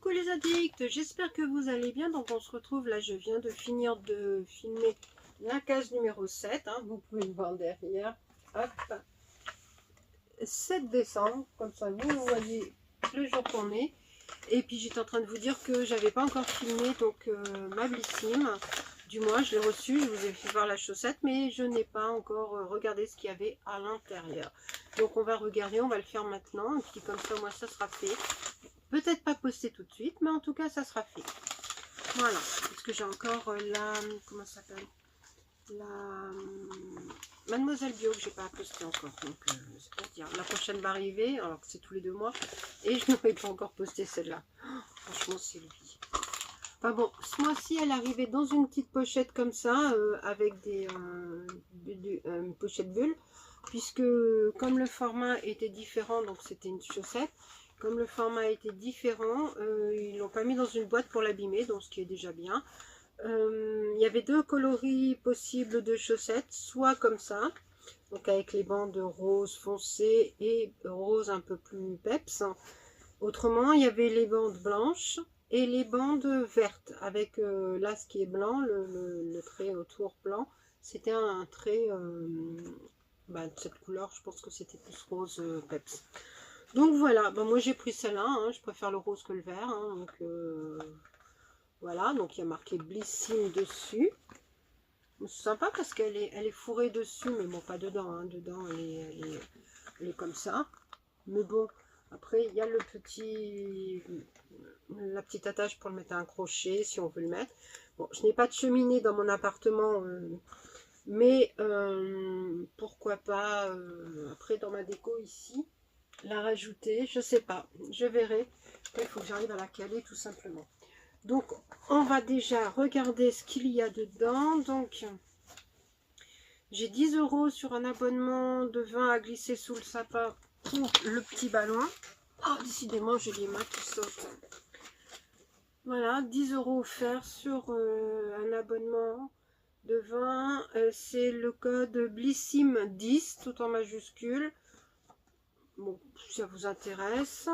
Coucou les addicts, j'espère que vous allez bien. Donc on se retrouve là, je viens de finir de filmer la case numéro 7, hein, vous pouvez le voir derrière. Hop, 7 décembre, comme ça vous voyez le jour qu'on est. Et puis j'étais en train de vous dire que j'avais pas encore filmé donc ma Blissim. Du moins je l'ai reçue, je vous ai fait voir la chaussette, mais je n'ai pas encore regardé ce qu'il y avait à l'intérieur. Donc on va regarder, on va le faire maintenant, et puis comme ça moi ça sera fait. Peut-être pas posté tout de suite, mais en tout cas ça sera fait. Voilà, parce que j'ai encore la, comment ça s'appelle, la Mademoiselle Bio que j'ai pas posté encore. Donc c'est pour dire, la prochaine va arriver, alors que c'est tous les 2 mois, et je n'aurais pas encore posté celle-là. Oh, franchement c'est lui. Enfin bon, ce mois-ci elle arrivait dans une petite pochette comme ça, avec des une pochette bulle, puisque comme le format était différent, donc c'était une chaussette. Comme le format était différent, ils l'ont pas mis dans une boîte pour l'abîmer, donc ce qui est déjà bien. Il y avait 2 coloris possibles de chaussettes, soit comme ça, donc avec les bandes rose foncé et rose un peu plus peps. Autrement, il y avait les bandes blanches et les bandes vertes, avec là ce qui est blanc, le trait autour blanc, c'était un trait de cette couleur, je pense que c'était plus rose peps. Donc voilà, ben moi j'ai pris celle-là, hein, je préfère le rose que le vert, hein, donc voilà, donc il y a marqué Blissim dessus. C'est sympa parce qu'elle est fourrée dessus, mais bon pas dedans, hein, dedans elle est comme ça. Mais bon, après il y a la petite attache pour le mettre à un crochet si on veut le mettre. Bon, je n'ai pas de cheminée dans mon appartement, mais pourquoi pas après dans ma déco ici. La rajouter, je sais pas, je verrai. Après, il faut que j'arrive à la caler tout simplement. Donc on va déjà regarder ce qu'il y a dedans. Donc j'ai 10 € sur un abonnement de vin à glisser sous le sapin pour le petit ballon. Oh, décidément j'ai les mains qui sautent. Voilà, 10 € offerts sur un abonnement de vin. C'est le code Blissim 10 tout en majuscule. Bon, si ça vous intéresse.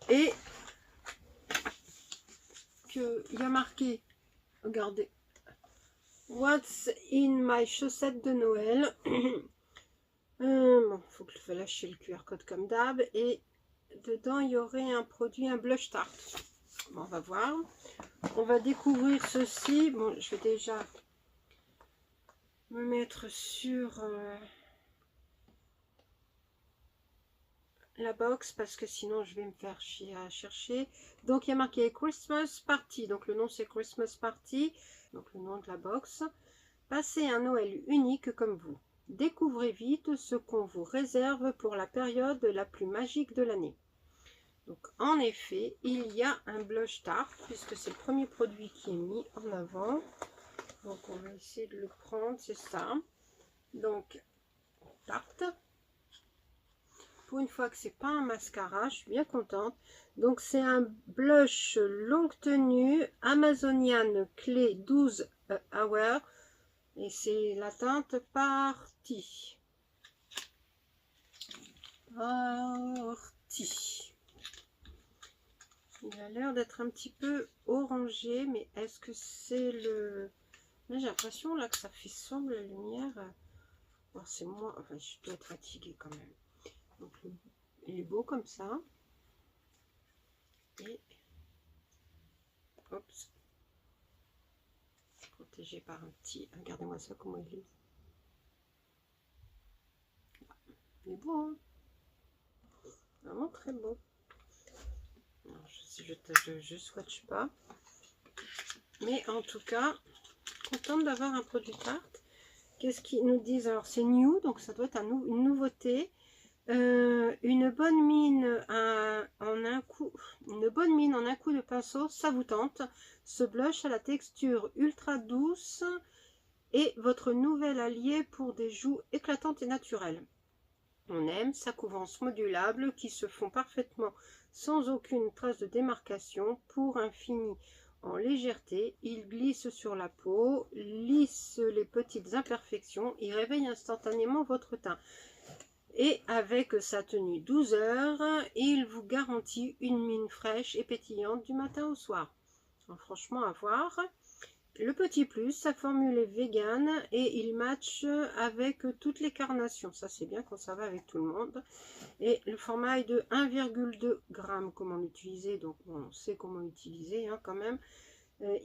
Et qu'il y a marqué, regardez, What's in my chaussette de Noël. Bon, faut que je lâche le QR code comme d'hab. Et dedans, il y aurait un produit, un blush tart. Bon, on va voir. On va découvrir ceci. Bon, je vais déjà me mettre sur la box parce que sinon je vais me faire chier à chercher. Donc il y a marqué Christmas Party, donc le nom c'est Christmas Party, donc le nom de la box. Passez un Noël unique comme vous. Découvrez vite ce qu'on vous réserve pour la période la plus magique de l'année. Donc en effet, il y a un blush tart puisque c'est le premier produit qui est mis en avant. Donc on va essayer de le prendre, c'est ça. Donc tarte. Pour une fois que c'est pas un mascara, je suis bien contente. Donc c'est un blush longue tenue Amazonian Clé 12 Hour et c'est la teinte Party. Il a l'air d'être un petit peu orangé, mais est-ce que c'est le... J'ai l'impression là que ça fait sombre la lumière. Bon, c'est moi, enfin je dois être fatiguée quand même. Donc il est beau comme ça. Et oups, protégé par un petit, regardez-moi ça comment il est. Il est beau, hein, vraiment très beau. Alors, je swatch pas, mais en tout cas contente d'avoir un produit tarte. Qu'est-ce qu'ils nous disent? Alors c'est new, donc ça doit être une nouveauté. Une bonne mine en un coup de pinceau, ça vous tente. Ce blush a la texture ultra douce et votre nouvel allié pour des joues éclatantes et naturelles. On aime sa couvrance modulable qui se fond parfaitement sans aucune trace de démarcation. Pour un fini en légèreté, il glisse sur la peau, lisse les petites imperfections et réveille instantanément votre teint. Et avec sa tenue 12 heures, il vous garantit une mine fraîche et pétillante du matin au soir. Donc, franchement, à voir. Le petit plus, sa formule est vegan et il match avec toutes les carnations. Ça, c'est bien quand ça va avec tout le monde. Et le format est de 1,2 g. Comment l'utiliser? Donc, on sait comment l'utiliser hein, quand même.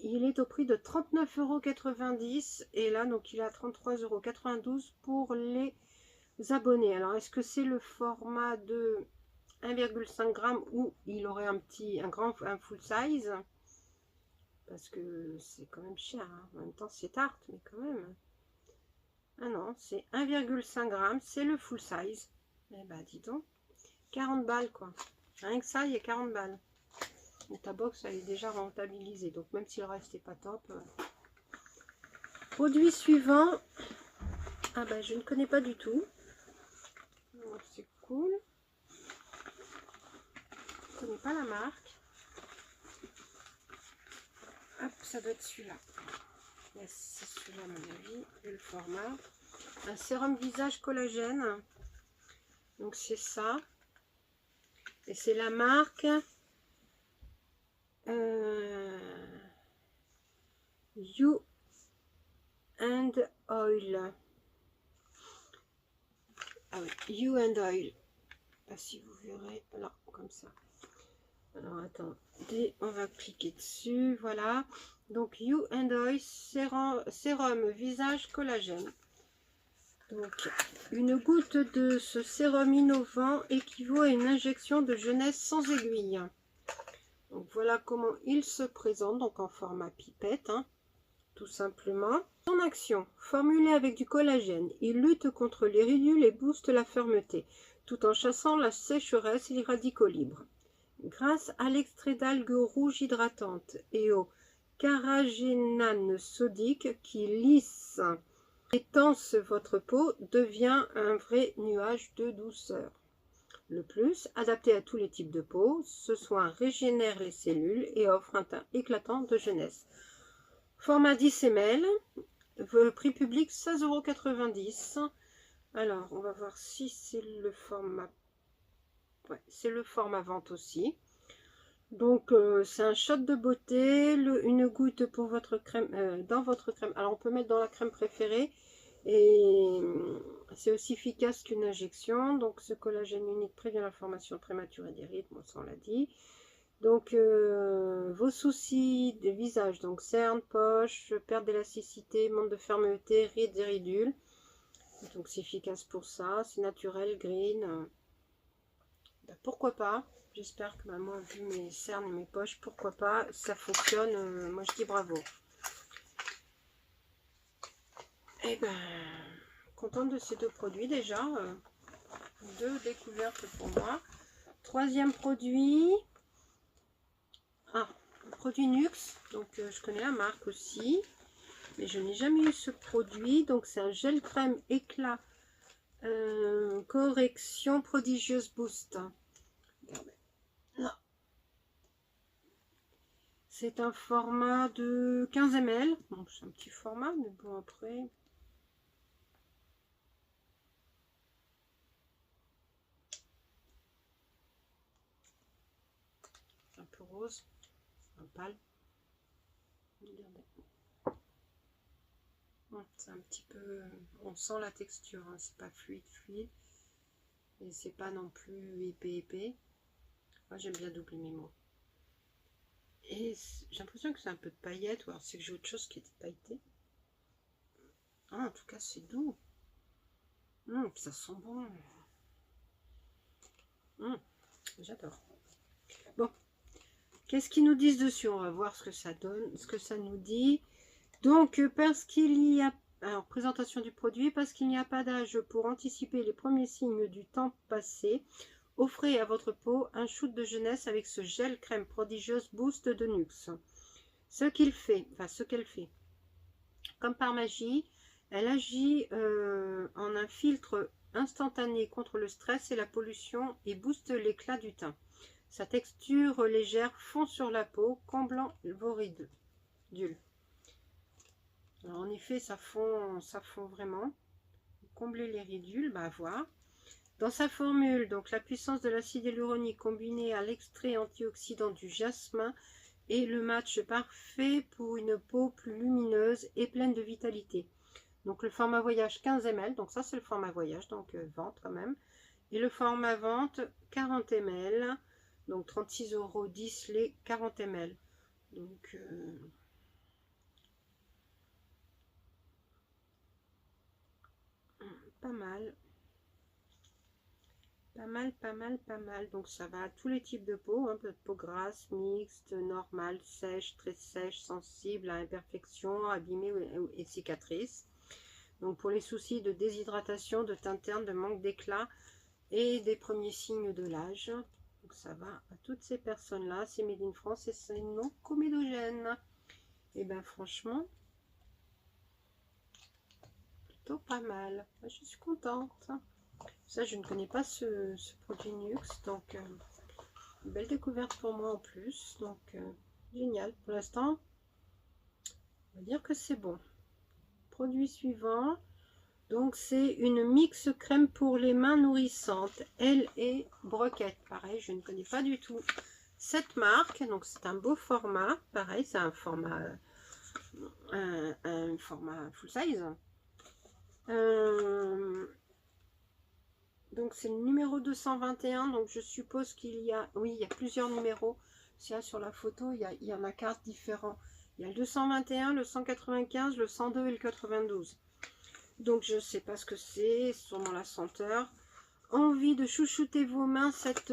Il est au prix de 39,90 € et là, donc, il est à 33,92 € pour les abonnés. Alors, est-ce que c'est le format de 1,5 g ou il aurait un full size? Parce que c'est quand même cher, hein. En même temps c'est tarte, mais quand même. Ah non, c'est 1,5 g, c'est le full size. Eh ben dis donc, 40 balles quoi. Rien que ça, il y a 40 balles. Et ta box, elle est déjà rentabilisée, donc même si le reste n'est pas top. Produit suivant. Ah ben je ne connais pas du tout. C'est cool. Je ne connais pas la marque. Hop, ça doit être celui-là. Yes, c'est celui-là à mon avis. Et le format. Un sérum visage collagène. Donc c'est ça. Et c'est la marque You and Oil. Ah oui, You and Oil. Pas si vous verrez. Là, comme ça. Alors attendez, on va cliquer dessus. Voilà. Donc You and Oil sérum visage collagène. Donc une goutte de ce sérum innovant équivaut à une injection de jeunesse sans aiguille. Donc voilà comment il se présente, donc en format pipette, hein, tout simplement. Son action, formulé avec du collagène, il lutte contre les ridules et booste la fermeté, tout en chassant la sécheresse et les radicaux libres. Grâce à l'extrait d'algues rouges hydratantes et au carragénane sodique qui lisse et tense votre peau, devient un vrai nuage de douceur. Le plus, adapté à tous les types de peau, ce soin régénère les cellules et offre un teint éclatant de jeunesse. Format 10 ml, prix public 16,90 €. Alors, on va voir si c'est le format. Ouais, c'est le format vente aussi. Donc, c'est un shot de beauté, une goutte pour votre crème, dans votre crème. Alors, on peut mettre dans la crème préférée. Et c'est aussi efficace qu'une injection. Donc ce collagène unique prévient la formation prématurée des rides, moi ça on l'a dit. Donc vos soucis de visage, donc cernes, poches, perte d'élasticité, manque de fermeté, rides et ridules. Donc c'est efficace pour ça, c'est naturel, green. Ben, pourquoi pas? J'espère que maman a vu mes cernes et mes poches, pourquoi pas, ça fonctionne, moi je dis bravo. Et ben, contente de ces deux produits déjà, deux découvertes pour moi. Troisième produit, produit Nuxe, donc je connais la marque aussi, mais je n'ai jamais eu ce produit. Donc c'est un gel crème éclat correction prodigieuse boost. Regardez là, c'est un format de 15 ml, donc c'est un petit format, mais bon après. Un peu rose, un pâle. Regardez. C'est un petit peu, on sent la texture, hein, c'est pas fluide, et c'est pas non plus épais. Moi j'aime bien doubler mes mots. Et j'ai l'impression que c'est un peu de paillettes, ou alors c'est que j'ai autre chose qui était pailleté. Ah, en tout cas c'est doux. Ça sent bon. J'adore. Bon, qu'est-ce qu'ils nous disent dessus? On va voir ce que ça donne, ce que ça nous dit. Donc, parce qu'il y a... Alors, présentation du produit. Parce qu'il n'y a pas d'âge pour anticiper les premiers signes du temps passé, offrez à votre peau un shoot de jeunesse avec ce gel crème prodigieuse boost de Nuxe. Ce qu'elle fait, comme par magie, elle agit en un filtre instantané contre le stress et la pollution et booste l'éclat du teint. Sa texture légère fond sur la peau, comblant vos ridules. Alors en effet, ça fond vraiment. Combler les ridules, bah à voir. Dans sa formule, donc la puissance de l'acide hyaluronique combinée à l'extrait antioxydant du jasmin est le match parfait pour une peau plus lumineuse et pleine de vitalité. Donc le format voyage 15 ml, donc ça c'est le format voyage, donc vente quand même. Et le format vente 40 ml, donc 36,10 € les 40 ml. Donc pas mal. Pas mal, pas mal, pas mal. Donc ça va à tous les types de peau, hein, peau grasse, mixte, normale, sèche, très sèche, sensible à imperfection, abîmée et cicatrice. Donc pour les soucis de déshydratation, de teint terne, de manque d'éclat et des premiers signes de l'âge. Donc ça va à toutes ces personnes-là. C'est made in France et c'est non comédogène. Et bien franchement, plutôt pas mal. Je suis contente. Ça, je ne connais pas ce produit Nux, donc une belle découverte pour moi en plus. Donc génial. Pour l'instant, on va dire que c'est bon. Produit suivant. Donc c'est une mix crème pour les mains nourrissantes. Elle est Broquette. Pareil, je ne connais pas du tout cette marque. Donc c'est un beau format. Pareil, c'est un format full size. Donc c'est le numéro 221. Donc je suppose qu'il y a, oui, il y a plusieurs numéros. Sur la photo, il y en a 4 différents. Il y a le 221, le 195, le 102 et le 92. Donc je ne sais pas ce que c'est, sûrement la senteur. Envie de chouchouter vos mains, cette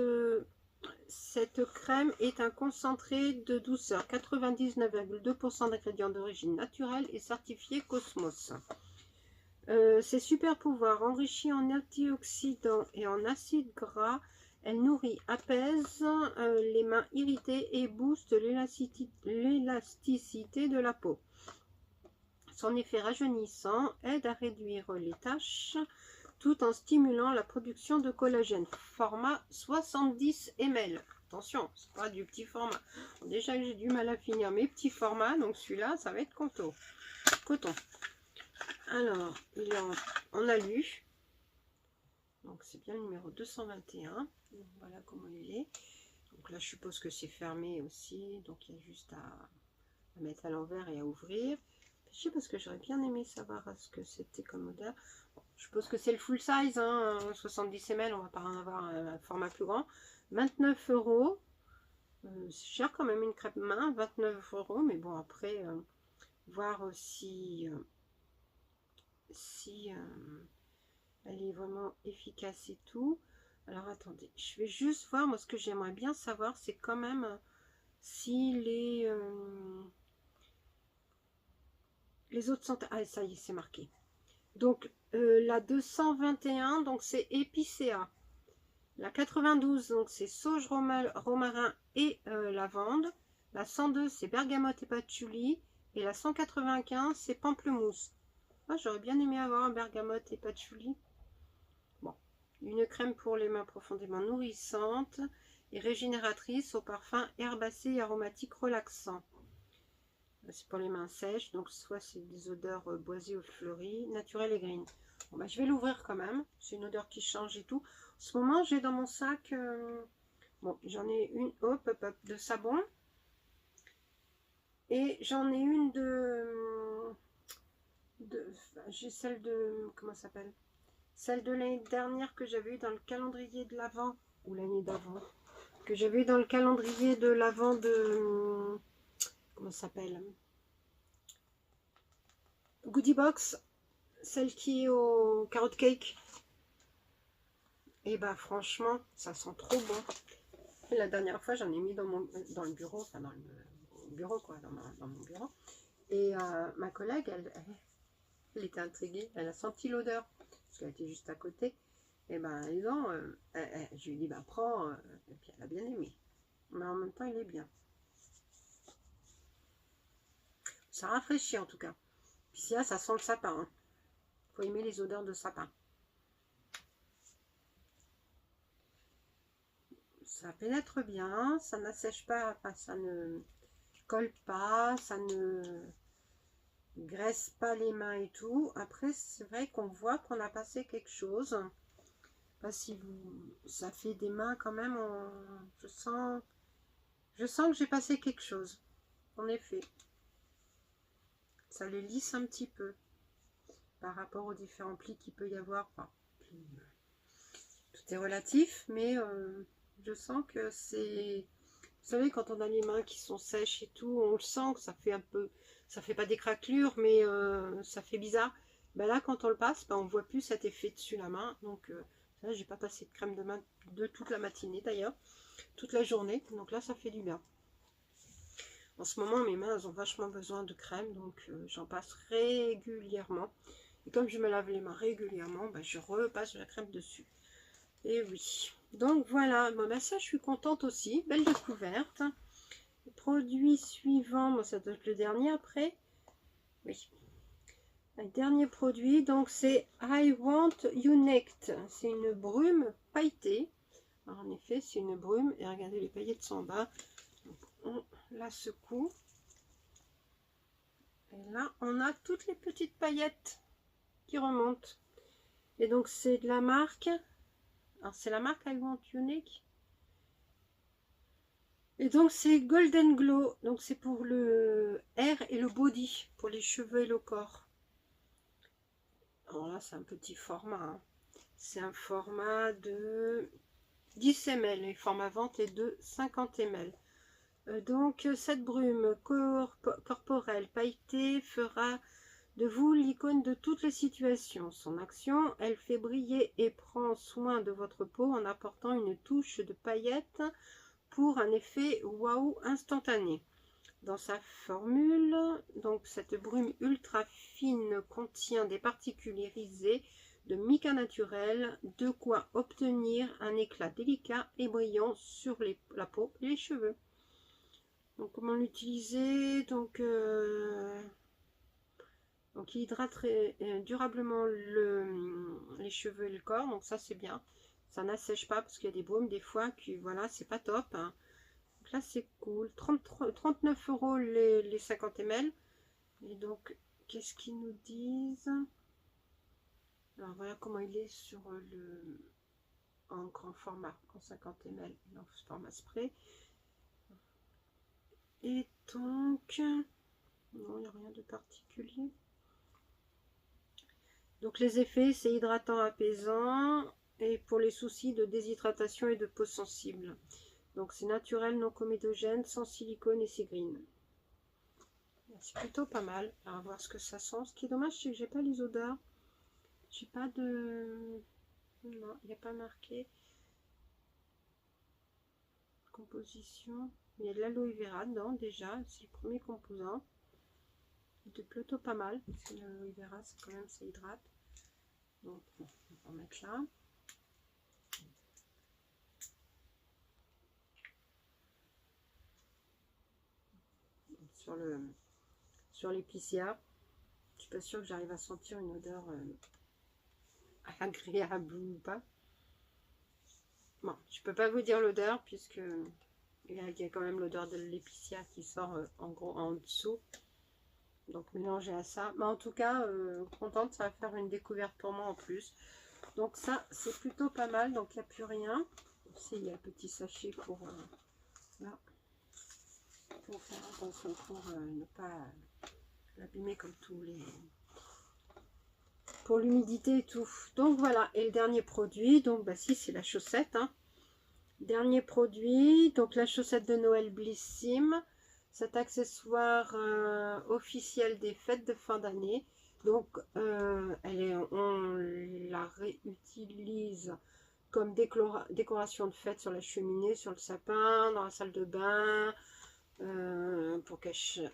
crème est un concentré de douceur, 99,2% d'ingrédients d'origine naturelle et certifié Cosmos. Ses super pouvoirs, enrichis en antioxydants et en acides gras, elle nourrit, apaise les mains irritées et booste l'élasticité de la peau. Son effet rajeunissant aide à réduire les taches tout en stimulant la production de collagène. Format 70 ml. Attention, c'est pas du petit format. Déjà que j'ai du mal à finir mes petits formats, donc celui-là, ça va être coton. Alors, il est en alu. Donc c'est bien le numéro 221. Donc, voilà comment il est. Donc là, je suppose que c'est fermé aussi. Donc il y a juste à mettre à l'envers et à ouvrir. Je sais parce que j'aurais bien aimé savoir ce que c'était comme odeur. Bon, je suppose que c'est le full size, hein, 70 ml, on va pas en avoir un format plus grand. 29 €. C'est cher quand même une crêpe main, 29 €, mais bon après, voir si elle est vraiment efficace et tout. Alors attendez, je vais juste voir, moi ce que j'aimerais bien savoir, c'est quand même si les autres sont... Ah ça y est, c'est marqué. Donc la 221, donc c'est épicéa. La 92, donc c'est sauge, romarin et lavande. La 102, c'est bergamote et patchouli. Et la 195, c'est pamplemousse. Ah, j'aurais bien aimé avoir un bergamote et patchouli. Bon, une crème pour les mains profondément nourrissante et régénératrice au parfum herbacé et aromatique relaxant. C'est pour les mains sèches, donc soit c'est des odeurs boisées ou fleuries, naturelles et green. Bon, bah, je vais l'ouvrir quand même. C'est une odeur qui change et tout. En ce moment, j'ai dans mon sac, bon, j'en ai une de savon. Et j'en ai une j'ai celle de, comment ça s'appelle? Celle de l'année dernière que j'avais eu dans le calendrier de l'Avent, ou l'année d'avant, que j'avais eu dans le calendrier de l'Avent de, comment ça s'appelle? Goodie Box, celle qui est au carrot cake. Et bah franchement, ça sent trop bon. Et la dernière fois, j'en ai mis dans le bureau, enfin dans le bureau quoi, dans mon bureau. Et ma collègue, elle était intriguée, elle a senti l'odeur, parce qu'elle était juste à côté. Et ben, disons, je lui ai dit, ben prends, et puis elle a bien aimé. Mais en même temps, il est bien. Ça rafraîchit en tout cas. Puis là, ça sent le sapin. Hein. Faut aimer les odeurs de sapin. Ça pénètre bien, ça n'assèche pas, enfin, ça ne colle pas, ça ne graisse pas les mains et tout. Après, c'est vrai qu'on voit qu'on a passé quelque chose. pas si vous... Ça fait des mains quand même, je sens que j'ai passé quelque chose. En effet. Ça les lisse un petit peu. Par rapport aux différents plis qu'il peut y avoir. Enfin, tout est relatif, mais je sens que c'est... Vous savez, quand on a les mains qui sont sèches et tout, on le sent que ça fait un peu... Ça fait pas des craquelures, mais ça fait bizarre. Ben là, quand on le passe, ben, on voit plus cet effet dessus la main. Donc là, j'ai pas passé de crème de main de toute la matinée d'ailleurs. Toute la journée. Donc là, ça fait du bien. En ce moment, mes mains, elles ont vachement besoin de crème. Donc j'en passe régulièrement. Et comme je me lave les mains régulièrement, ben, je repasse de la crème dessus. Et oui. Donc voilà, bon, ben ça je suis contente aussi. Belle découverte. Le produit suivant, bon, ça doit être le dernier après. Oui. Le dernier produit, donc c'est I Want Unect. C'est une brume pailletée. Alors, en effet, c'est une brume. Et regardez, les paillettes sont en bas. Donc, on la secoue. Et là, on a toutes les petites paillettes qui remontent. Et donc, c'est de la marque... Alors, c'est la marque I Want Unique. Et donc, c'est Golden Glow. Donc, c'est pour le hair et le body. Pour les cheveux et le corps. Alors là, c'est un petit format. Hein. C'est un format de 10 ml. Le format vente est de 50 ml. Donc, cette brume corporelle pailletée fera de vous l'icône de toutes les situations. Son action, elle fait briller et prend soin de votre peau en apportant une touche de paillettes pour un effet waouh instantané. Dans sa formule, donc cette brume ultra fine contient des particules irisées de mica naturel, de quoi obtenir un éclat délicat et brillant sur la peau et les cheveux. Donc comment l'utiliser? Donc il hydrate durablement les cheveux et le corps, donc ça c'est bien. Ça n'assèche pas parce qu'il y a des baumes des fois qui, voilà, c'est pas top. Hein. Donc là c'est cool. 39 € les 50 ml. Et donc, qu'est-ce qu'ils nous disent? Alors voilà comment il est sur en grand format, en 50 ml, en format spray. Et donc, non, il n'y a rien de particulier. Donc les effets, c'est hydratant, apaisant, et pour les soucis de déshydratation et de peau sensible. Donc c'est naturel, non comédogène, sans silicone et c'est green. C'est plutôt pas mal. Alors, on va voir ce que ça sent. Ce qui est dommage, c'est que j'ai pas les odeurs. J'ai pas de... Non, il n'y a pas marqué composition. Il y a de l'aloe vera dedans déjà. C'est le premier composant. C'était plutôt pas mal. Parce que l'aloe vera, c'est quand même, ça hydrate. Donc, on va en mettre là. Sur l'épicière. Je suis pas sûre que j'arrive à sentir une odeur agréable ou pas. Bon, je peux pas vous dire l'odeur puisque il y a quand même l'odeur de l'épicière qui sort en gros en dessous. Donc mélangé à ça. Mais en tout cas, contente, ça va faire une découverte pour moi en plus. Donc ça, c'est plutôt pas mal. Donc il n'y a plus rien. Ici, il y a un petit sachet pour là. Pour faire attention pour ne pas l'abîmer comme tous les... Pour l'humidité et tout. Donc voilà. Et le dernier produit, donc bah si, c'est la chaussette. Hein. Dernier produit, donc la chaussette de Noël Blissim. Cet accessoire officiel des fêtes de fin d'année. Donc on la réutilise comme décoration de fête sur la cheminée, sur le sapin, dans la salle de bain, pour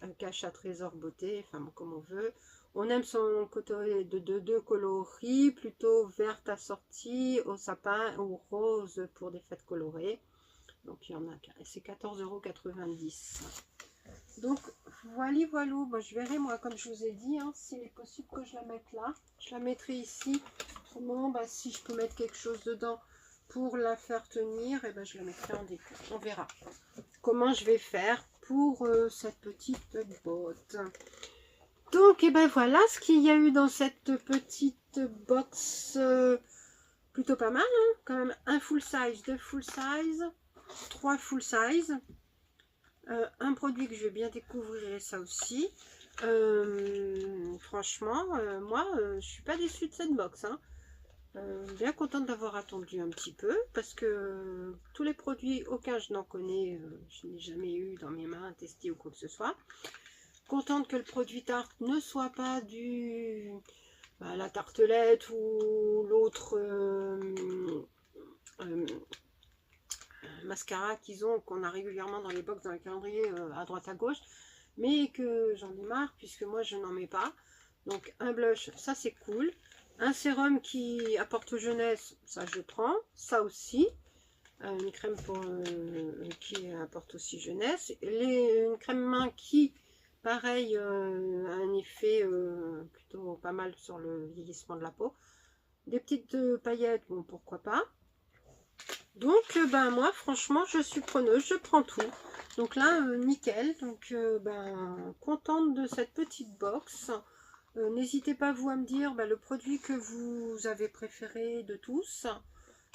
un cache à trésor beauté, enfin bon, comme on veut. On aime son côté de deux coloris, plutôt verte assortie au sapin ou rose pour des fêtes colorées. Donc il y en a, c'est 14,90 €. Donc voilà, bon, je verrai moi comme je vous ai dit, hein, s'il est possible que je la mette là. Je la mettrai ici. Autrement, bah, si je peux mettre quelque chose dedans pour la faire tenir, et ben je la mettrai en déco. On verra comment je vais faire pour cette petite botte. Donc et ben voilà ce qu'il y a eu dans cette petite box plutôt pas mal, hein, quand même. Un full size, 2 full size, 3 full size. Un produit que je vais bien découvrir, ça aussi. Franchement, moi, je suis pas déçue de cette box, hein. Bien contente d'avoir attendu un petit peu, parce que tous les produits, aucun je n'en connais, je n'ai jamais eu dans mes mains testé ou quoi que ce soit. Contente que le produit tarte ne soit pas la tartelette ou l'autre mascara qu'ils ont, qu'on a régulièrement dans les box, dans les calendriers à droite à gauche, mais que j'en ai marre puisque moi je n'en mets pas. Donc un blush, ça c'est cool. Un sérum qui apporte jeunesse, ça je prends. Ça aussi. Une crème qui apporte aussi jeunesse. Une crème main qui, pareil, a un effet plutôt pas mal sur le vieillissement de la peau. Des petites paillettes, bon pourquoi pas. Donc ben moi franchement je suis preneuse, je prends tout. Donc là nickel, donc contente de cette petite box. N'hésitez pas vous à me dire le produit que vous avez préféré de tous.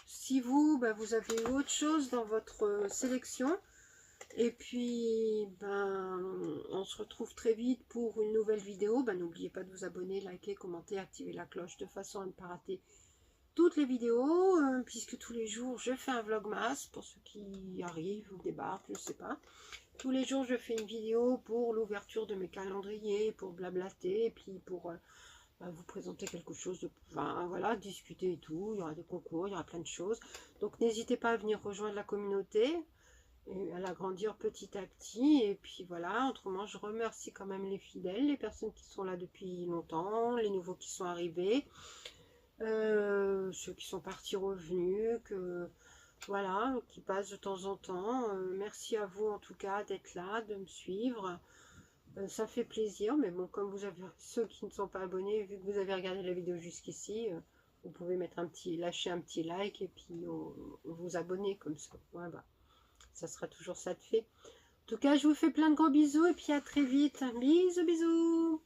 Si vous, vous avez autre chose dans votre sélection. Et puis on se retrouve très vite pour une nouvelle vidéo. N'oubliez pas de vous abonner, liker, commenter, activer la cloche de façon à ne pas rater toutes les vidéos, puisque tous les jours je fais un vlogmas pour ceux qui arrivent ou débarquent, je sais pas. Tous les jours je fais une vidéo pour l'ouverture de mes calendriers, pour blablater, et puis pour vous présenter quelque chose de... voilà, discuter et tout. Il y aura des concours, il y aura plein de choses. Donc n'hésitez pas à venir rejoindre la communauté et à l'agrandir petit à petit. Et puis voilà, autrement je remercie quand même les fidèles, les personnes qui sont là depuis longtemps, les nouveaux qui sont arrivés. Ceux qui sont partis revenus, voilà, qui passent de temps en temps. Merci à vous en tout cas d'être là, de me suivre. Ça fait plaisir, mais bon, comme vous avez ceux qui ne sont pas abonnés, vu que vous avez regardé la vidéo jusqu'ici, vous pouvez mettre lâcher un petit like et puis vous abonner comme ça. Voilà, ça sera toujours ça de fait. En tout cas, je vous fais plein de gros bisous et puis à très vite. Bisous, bisous.